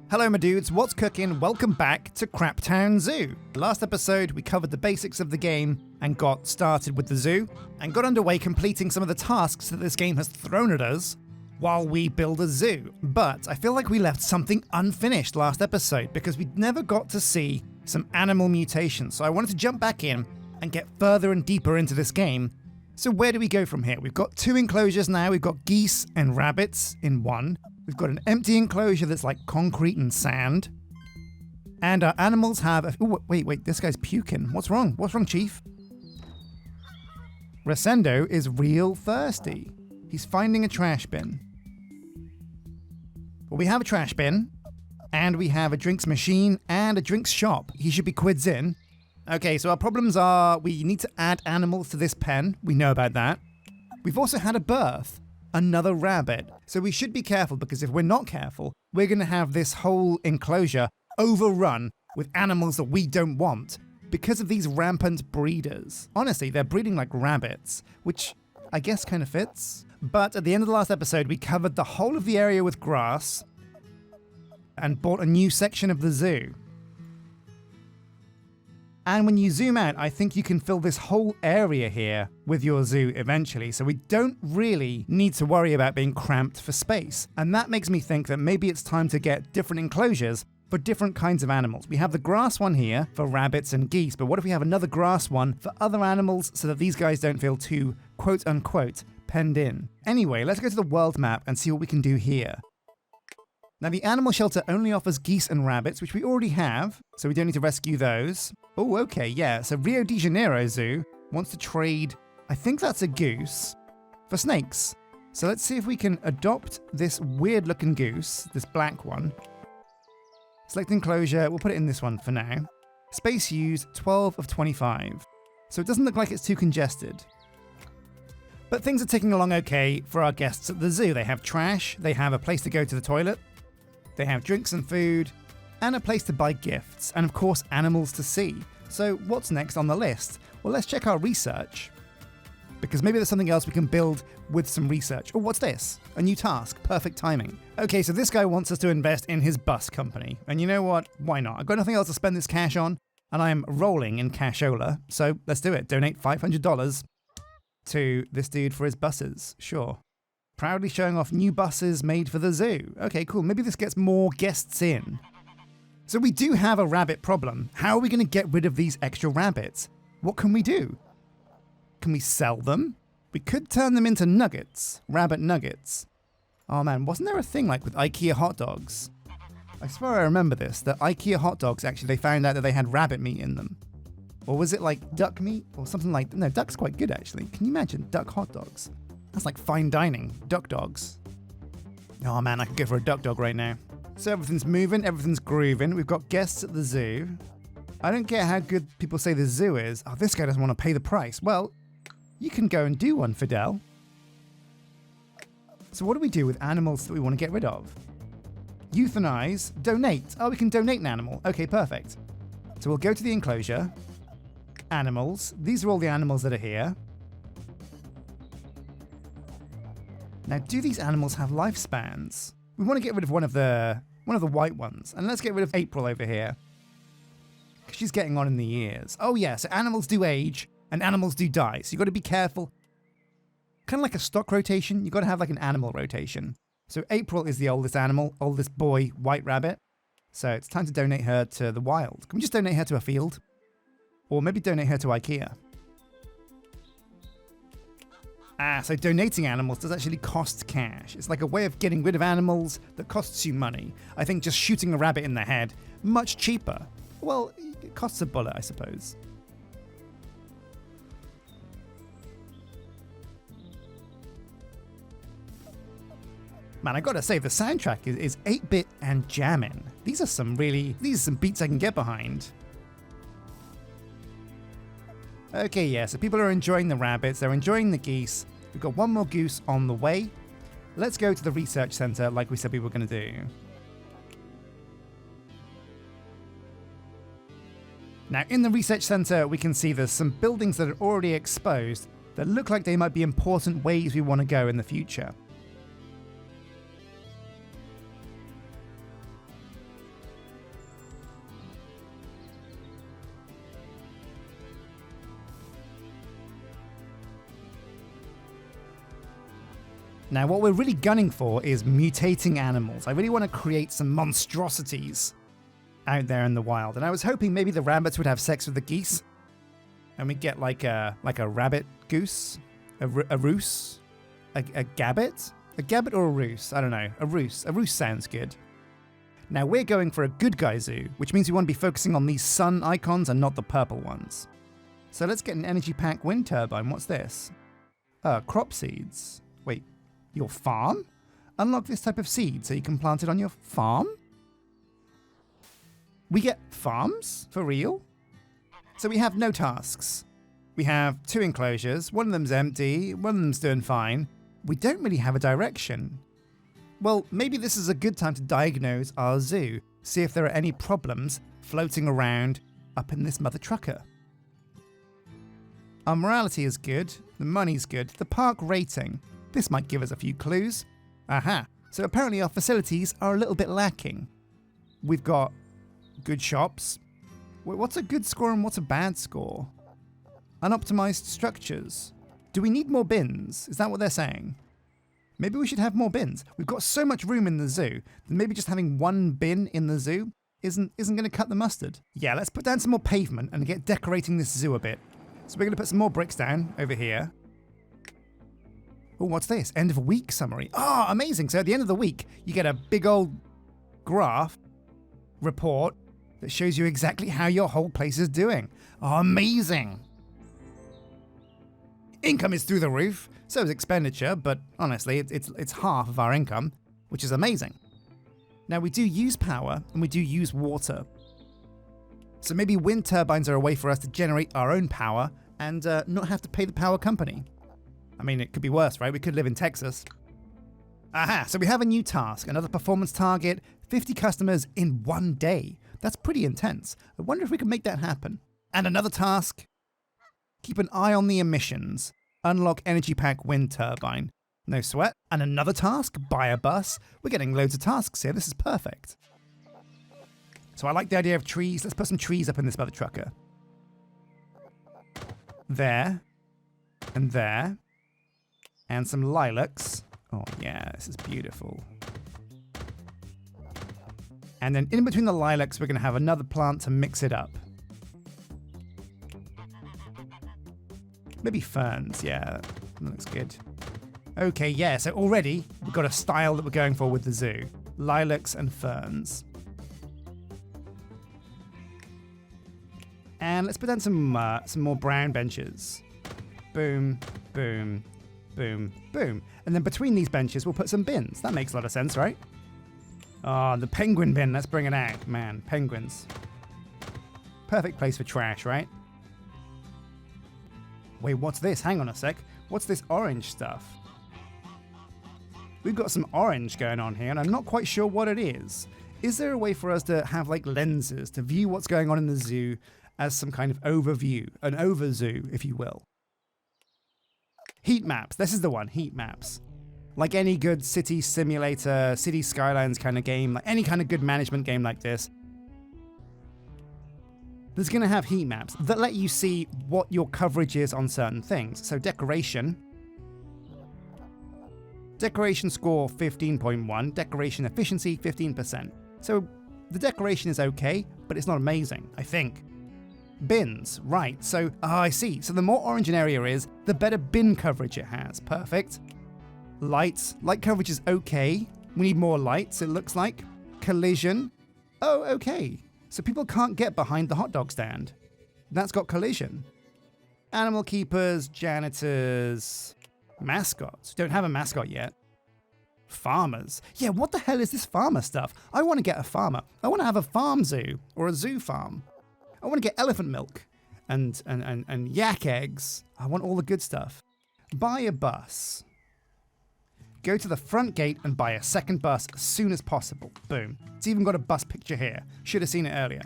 Hello my dudes, what's cooking? Welcome back to Craptown Zoo. Last episode we covered the basics of the game and got started with the zoo and got underway completing some of the tasks that this game has thrown at us while we build a zoo. But I feel like we left something unfinished last episode because we never got to see some animal mutations. So I wanted to jump back in and get further and deeper into this game. So where do we go from here? We've got two enclosures now. We've got geese and rabbits in one. We've got an empty enclosure that's like concrete and sand. And our animals have... Ooh, wait, this guy's puking. What's wrong? What's wrong, Chief? Resendo is real thirsty. He's finding a trash bin. Well, we have a trash bin, and we have a drinks machine and a drinks shop. He should be quids in. Okay, so our problems are we need to add animals to this pen. We know about that. We've also had a birth. Another rabbit. So we should be careful because if we're not careful, we're going to have this whole enclosure overrun with animals that we don't want because of these rampant breeders. Honestly, they're breeding like rabbits, which I guess kind of fits. But at the end of the last episode, we covered the whole of the area with grass and bought a new section of the zoo. And when you zoom out, I think you can fill this whole area here with your zoo eventually, so we don't really need to worry about being cramped for space. And that makes me think that maybe it's time to get different enclosures for different kinds of animals. We have the grass one here for rabbits and geese, but what if we have another grass one for other animals so that these guys don't feel too quote-unquote penned in? Anyway, let's go to the world map and see what we can do here. Now the animal shelter only offers geese and rabbits, which we already have, so we don't need to rescue those. Oh, okay, yeah, so Rio de Janeiro Zoo wants to trade, I think that's a goose, for snakes. So let's see if we can adopt this weird looking goose, this black one. Select enclosure, we'll put it in this one for now. Space used, 12 of 25. So it doesn't look like it's too congested. But things are ticking along okay for our guests at the zoo. They have trash, they have a place to go to the toilet, they have drinks and food, and a place to buy gifts, and of course animals to see. So what's next on the list? Well, let's check our research, because maybe there's something else we can build with some research. Oh, what's this? A new task. Perfect timing. Okay, so this guy wants us to invest in his bus company. And you know what? Why not? I've got nothing else to spend this cash on, and I am rolling in cashola, so let's do it. Donate $500 to this dude for his buses. Sure. Proudly showing off new buses made for the zoo. Okay, cool. Maybe this gets more guests in. So we do have a rabbit problem. How are we going to get rid of these extra rabbits? What can we do? Can we sell them? We could turn them into nuggets. Rabbit nuggets. Oh man, wasn't there a thing like with IKEA hot dogs? I swear I remember this, that IKEA hot dogs actually they found out that they had rabbit meat in them. Or was it like duck meat or something like that? No, duck's quite good actually. Can you imagine duck hot dogs? That's like fine dining, duck dogs. Oh man, I could go for a duck dog right now. So everything's moving, everything's grooving. We've got guests at the zoo. I don't care how good people say the zoo is. Oh, this guy doesn't want to pay the price. Well, you can go and do one, Fidel. So what do we do with animals that we want to get rid of? Euthanize, donate. Oh, we can donate an animal. Okay, perfect. So we'll go to the enclosure. Animals. These are all the animals that are here. Now, do these animals have lifespans? We want to get rid of one of the white ones. And let's get rid of April over here. Because she's getting on in the years. Oh yeah, so animals do age and animals do die. So you've got to be careful. Kind of like a stock rotation. You've got to have like an animal rotation. So April is the oldest animal, oldest boy, white rabbit. So it's time to donate her to the wild. Can we just donate her to a field? Or maybe donate her to IKEA. So donating animals does actually cost cash. It's like a way of getting rid of animals that costs you money. I think just shooting a rabbit in the head, much cheaper. Well, it costs a bullet, I suppose. Man, I gotta say, the soundtrack is 8-bit and jamming. These are some beats I can get behind. Okay, yeah, so people are enjoying the rabbits, they're enjoying the geese. We've got one more goose on the way. Let's go to the research center like we said we were going to do. Now, in the research center, we can see there's some buildings that are already exposed that look like they might be important ways we want to go in the future. Now, what we're really gunning for is mutating animals. I really want to create some monstrosities out there in the wild. And I was hoping maybe the rabbits would have sex with the geese. And we get like a rabbit goose, a roos, a gabbit? A gabbit or a roos? I don't know. A roos. A roos sounds good. Now, we're going for a good guy zoo, which means we want to be focusing on these sun icons and not the purple ones. So let's get an energy pack wind turbine. What's this? Crop seeds. Wait. Your farm? Unlock this type of seed so you can plant it on your farm? We get farms? For real? So we have no tasks. We have 2 enclosures, one of them's empty, one of them's doing fine. We don't really have a direction. Well, maybe this is a good time to diagnose our zoo, see if there are any problems floating around up in this mother trucker. Our morality is good, the money's good, the park rating. This might give us a few clues. Aha, so apparently our facilities are a little bit lacking. We've got good shops. Wait, what's a good score and what's a bad score? Unoptimized structures. Do we need more bins? Is that what they're saying? Maybe we should have more bins. We've got so much room in the zoo that maybe just having 1 bin in the zoo isn't going to cut the mustard. Yeah, let's put down some more pavement and get decorating this zoo a bit. So we're going to put some more bricks down over here. Oh, what's this? End of week summary. Oh, amazing. So at the end of the week, you get a big old graph report that shows you exactly how your whole place is doing. Oh, amazing. Income is through the roof, so is expenditure, but honestly, it's half of our income, which is amazing. Now, we do use power and we do use water. So maybe wind turbines are a way for us to generate our own power and not have to pay the power company. I mean, it could be worse, right? We could live in Texas. Aha, so we have a new task, another performance target, 50 customers in 1 day. That's pretty intense. I wonder if we can make that happen. And another task, keep an eye on the emissions. Unlock energy pack wind turbine. No sweat. And another task, buy a bus. We're getting loads of tasks here. This is perfect. So I like the idea of trees. Let's put some trees up in this mother trucker. There. And there. And some lilacs. Oh yeah, this is beautiful. And then in between the lilacs, we're going to have another plant to mix it up. Maybe ferns, yeah, that looks good. Okay, yeah, so already we've got a style that we're going for with the zoo. Lilacs and ferns. And let's put down some more brown benches. Boom, boom, boom, boom. And then between these benches, we'll put some bins. That makes a lot of sense, right? Oh, the penguin bin, let's bring it out. Man, penguins. Perfect place for trash, right? Wait, what's this? Hang on a sec. What's this orange stuff? We've got some orange going on here, and I'm not quite sure what it is. Is there a way for us to have like lenses to view what's going on in the zoo as some kind of overview, an overzoo, if you will? Heat maps. This is the one, heat maps. Like any good city simulator, city skylines kind of game, like any kind of good management game like this, there's going to have heat maps that let you see what your coverage is on certain things. So decoration score 15.1, decoration efficiency 15%. So the decoration is okay, but it's not amazing, I think. Bins, right, so, I see. So the more orange an area is, the better bin coverage it has. Perfect. Lights, light coverage is okay. We need more lights, it looks like. Collision, oh, okay. So people can't get behind the hot dog stand. That's got collision. Animal keepers, janitors, mascots. Don't have a mascot yet. Farmers. Yeah, what the hell is this farmer stuff? I want to get a farmer. I want to have a farm zoo or a zoo farm. I want to get elephant milk and yak eggs. I want all the good stuff. Buy a bus. Go to the front gate and buy a second bus as soon as possible. Boom. It's even got a bus picture here. Should have seen it earlier.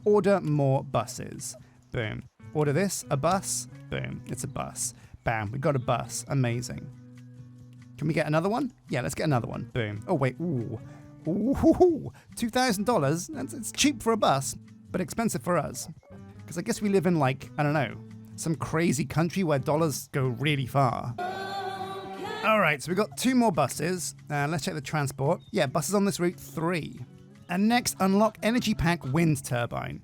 Order more buses. Boom. Order this, a bus. Boom. It's a bus. Bam. We got a bus. Amazing. Can we get another one? Yeah, let's get another one. Boom. Oh, wait. Ooh. Ooh. $2,000. It's cheap for a bus, but expensive for us. Because I guess we live in, like, I don't know, some crazy country where dollars go really far. All right, so we've got 2 more buses. Let's check the transport. Yeah, buses on this route, 3. And next, unlock energy pack wind turbine.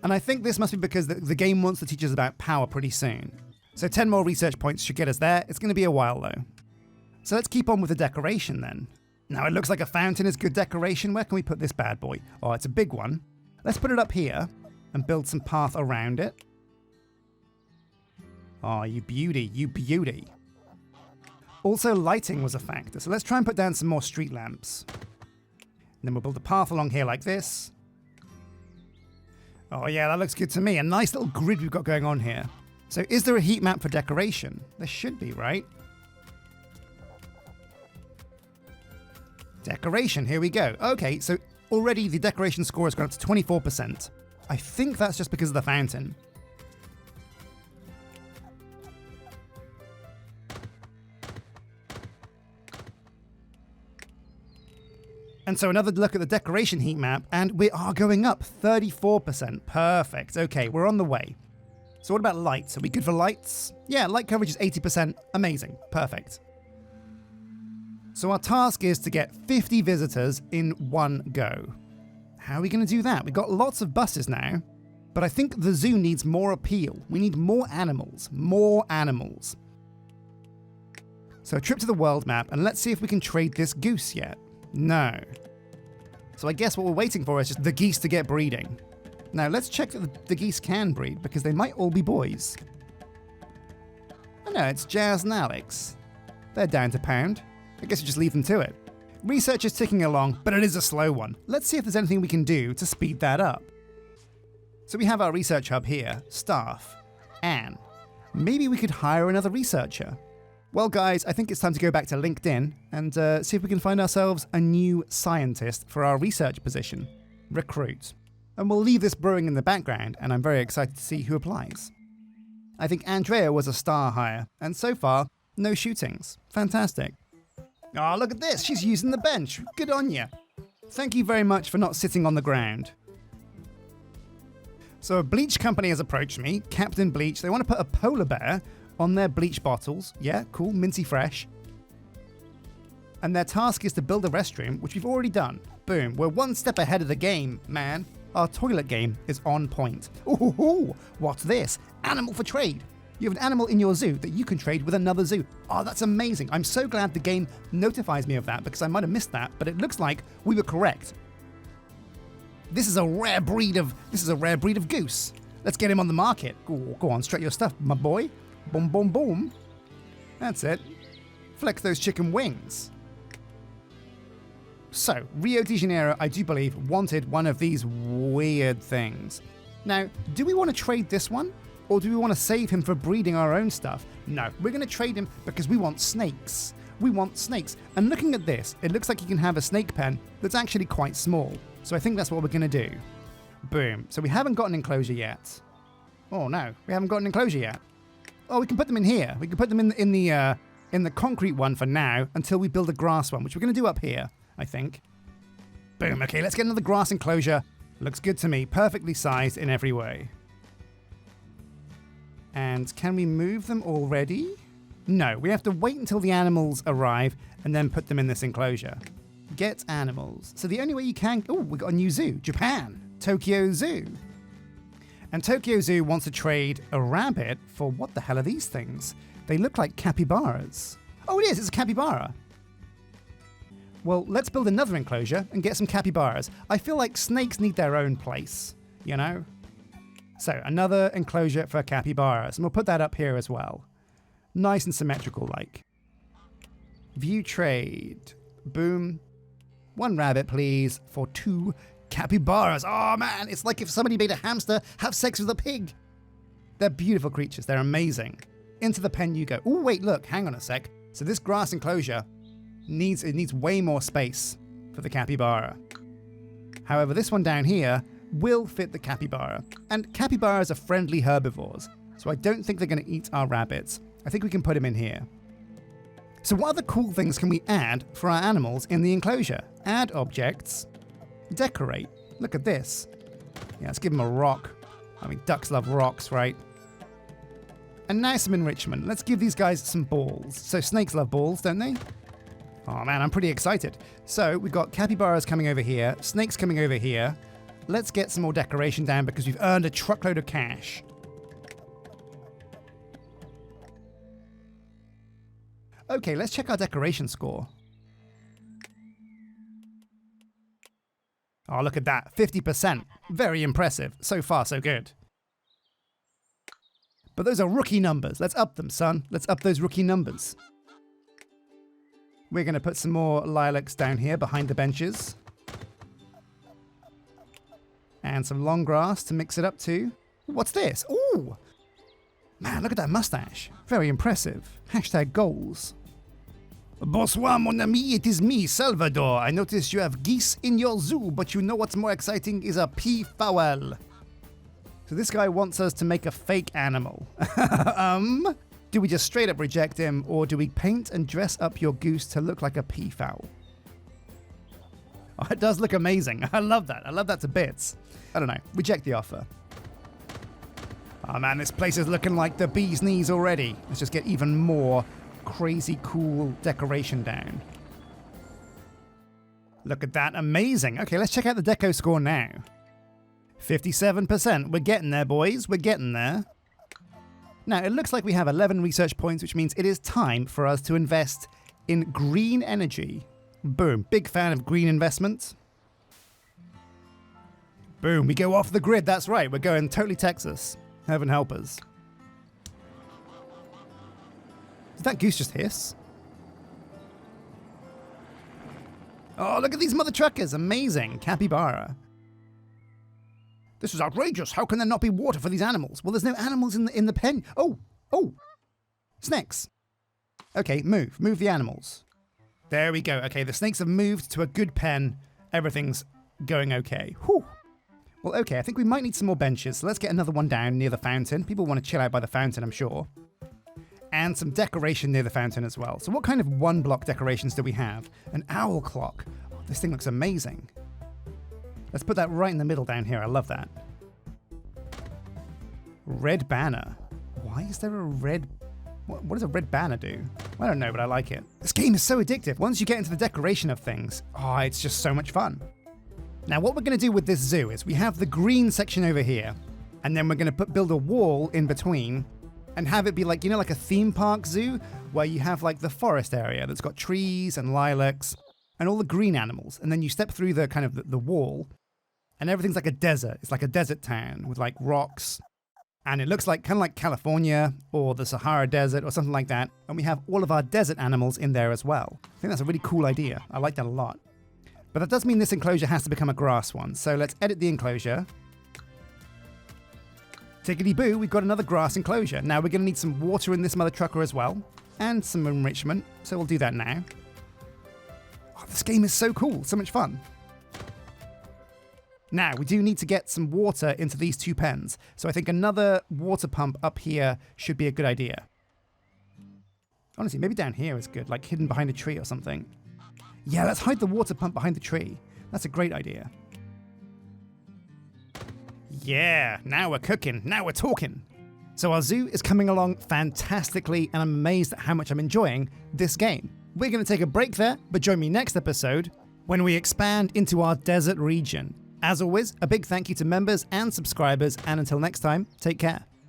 And I think this must be because the game wants to teach us about power pretty soon. So 10 more research points should get us there. It's going to be a while though. So let's keep on with the decoration then. Now it looks like a fountain is good decoration. Where can we put this bad boy? Oh, it's a big one. Let's put it up here and build some path around it. Oh, you beauty, you beauty. Also, lighting was a factor. So let's try and put down some more street lamps. And then we'll build a path along here like this. Oh yeah, that looks good to me. A nice little grid we've got going on here. So is there a heat map for decoration? There should be, right? Decoration, here we go. Okay, so already the decoration score has gone up to 24%. I think that's just because of the fountain. And so another look at the decoration heat map, and we are going up 34%. Perfect. Okay, we're on the way. So what about lights? Are we good for lights? Yeah, light coverage is 80%. Amazing. Perfect. So our task is to get 50 visitors in one go. How are we going to do that? We've got lots of buses now, but I think the zoo needs more appeal. We need more animals. More animals. So a trip to the world map, and let's see if we can trade this goose yet. No. So I guess what we're waiting for is just the geese to get breeding. Now let's check that the geese can breed, because they might all be boys. Oh no, it's Jazz and Alex. They're down to pound. I guess we just leave them to it. Research is ticking along, but it is a slow one. Let's see if there's anything we can do to speed that up. So we have our research hub here, staff, Anne. Maybe we could hire another researcher. Well guys, I think it's time to go back to LinkedIn and see if we can find ourselves a new scientist for our research position. Recruit. And we'll leave this brewing in the background, and I'm very excited to see who applies. I think Andrea was a star hire, and so far, no shootings. Fantastic. Oh, look at this, she's using the bench. Good on you. Thank you very much for not sitting on the ground. So a bleach company has approached me, Captain Bleach. They want to put a polar bear on their bleach bottles. Yeah, cool, minty fresh. And their task is to build a restroom, which we've already done. Boom, we're one step ahead of the game, man. Our toilet game is on point. Ooh, what's this? Animal for trade. You have an animal in your zoo that you can trade with another zoo. Oh, that's amazing. I'm so glad the game notifies me of that, because I might have missed that, but it looks like we were correct. This is a rare breed of goose. Let's get him on the market. Go on, strut your stuff, my boy. Boom, boom, boom. That's it. Flex those chicken wings. So, Rio de Janeiro, I do believe, wanted one of these weird things. Now, do we want to trade this one? Or do we want to save him for breeding our own stuff? No, we're going to trade him because we want snakes. We want snakes. And looking at this, it looks like you can have a snake pen that's actually quite small. So I think that's what we're going to do. Boom. So we haven't got an enclosure yet. Oh no, we haven't got an enclosure yet. Oh, we can put them in here. We can put them in the concrete one for now until we build a grass one, which we're going to do up here, I think. Boom. Okay, let's get another grass enclosure. Looks good to me. Perfectly sized in every way. And can we move them already? No, we have to wait until the animals arrive and then put them in this enclosure. Get animals. So the only way you can... Oh, we got a new zoo. Japan. Tokyo Zoo. And Tokyo Zoo wants to trade a rabbit for... What the hell are these things? They look like capybaras. Oh, it is. It's a capybara. Well, let's build another enclosure and get some capybaras. I feel like snakes need their own place, you know? So, another enclosure for capybaras. And we'll put that up here as well. Nice and symmetrical like. View trade. Boom. 1 rabbit, please, for 2 capybaras. Oh, man, it's like if somebody made a hamster have sex with a pig. They're beautiful creatures. They're amazing. Into the pen you go. Oh, wait, look, hang on a sec. So this grass enclosure needs way more space for the capybara. However, this one down here will fit the capybara. And capybaras are friendly herbivores, so I don't think they're going to eat our rabbits. I think we can put them in here. So what other cool things can we add for our animals in the enclosure? Add objects. Decorate. Look at this. Yeah, let's give them a rock. I mean, ducks love rocks, right? And now some enrichment. Let's give these guys some balls. So snakes love balls, don't they? Oh man, I'm pretty excited. So we've got capybaras coming over here, snakes coming over here. Let's get some more decoration down because we've earned a truckload of cash. Okay, let's check our decoration score. Oh, look at that, 50%. Very impressive. So far, so good. But those are rookie numbers. Let's up them, son. Let's up those rookie numbers. We're going to put some more lilacs down here behind the benches. And some long grass to mix it up to. What's this? Ooh! Man, look at that mustache. Very impressive. Hashtag goals. Bonsoir, mon ami. It is me, Salvador. I notice you have geese in your zoo, but you know what's more exciting is a peafowl. So this guy wants us to make a fake animal. Do we just straight up reject him, or do we paint and dress up your goose to look like a peafowl? Oh, it does look amazing. I love that. I love that to bits. I don't know. Reject the offer. Oh man, this place is looking like the bee's knees already. Let's just get even more crazy cool decoration down. Look at that. Amazing. Okay, let's check out the deco score now. 57%. We're getting there, boys. We're getting there. Now, it looks like we have 11 research points, which means it is time for us to invest in green energy. Boom. Big fan of green investments. Boom. We go off the grid. That's right. We're going totally Texas. Heaven help us. Did that goose just hiss? Oh, look at these mother truckers. Amazing. Capybara. This is outrageous. How can there not be water for these animals? Well, there's no animals in the pen. Oh. Snakes. Okay, move the animals. There we go. Okay, the snakes have moved to a good pen. Everything's going okay. Whew. Well, okay, I think we might need some more benches. So let's get another one down near the fountain. People want to chill out by the fountain, I'm sure. And some decoration near the fountain as well. So what kind of one-block decorations do we have? An owl clock. Oh, this thing looks amazing. Let's put that right in the middle down here. I love that. Red banner. Why is there a red... What does a red banner do? I don't know, but I like it. This game is so addictive. Once you get into the decoration of things, oh, it's just so much fun. Now, what we're going to do with this zoo is we have the green section over here, and then we're going to build a wall in between and have it be like, you know, like a theme park zoo where you have like the forest area that's got trees and lilacs and all the green animals. And then you step through the kind of the wall and everything's like a desert. It's like a desert town with like rocks. And it looks like kind of like California or the Sahara Desert or something like that. And we have all of our desert animals in there as well. I think that's a really cool idea. I like that a lot. But that does mean this enclosure has to become a grass one. So let's edit the enclosure. Tickety-boo, we've got another grass enclosure. Now we're going to need some water in this mother trucker as well. And some enrichment. So we'll do that now. Oh, this game is so cool. So much fun. Now, we do need to get some water into these two pens. So I think another water pump up here should be a good idea. Honestly, maybe down here is good, like hidden behind a tree or something. Yeah, let's hide the water pump behind the tree. That's a great idea. Yeah, now we're cooking. Now we're talking. So our zoo is coming along fantastically, and I'm amazed at how much I'm enjoying this game. We're going to take a break there, but join me next episode when we expand into our desert region. As always, a big thank you to members and subscribers, and until next time, take care.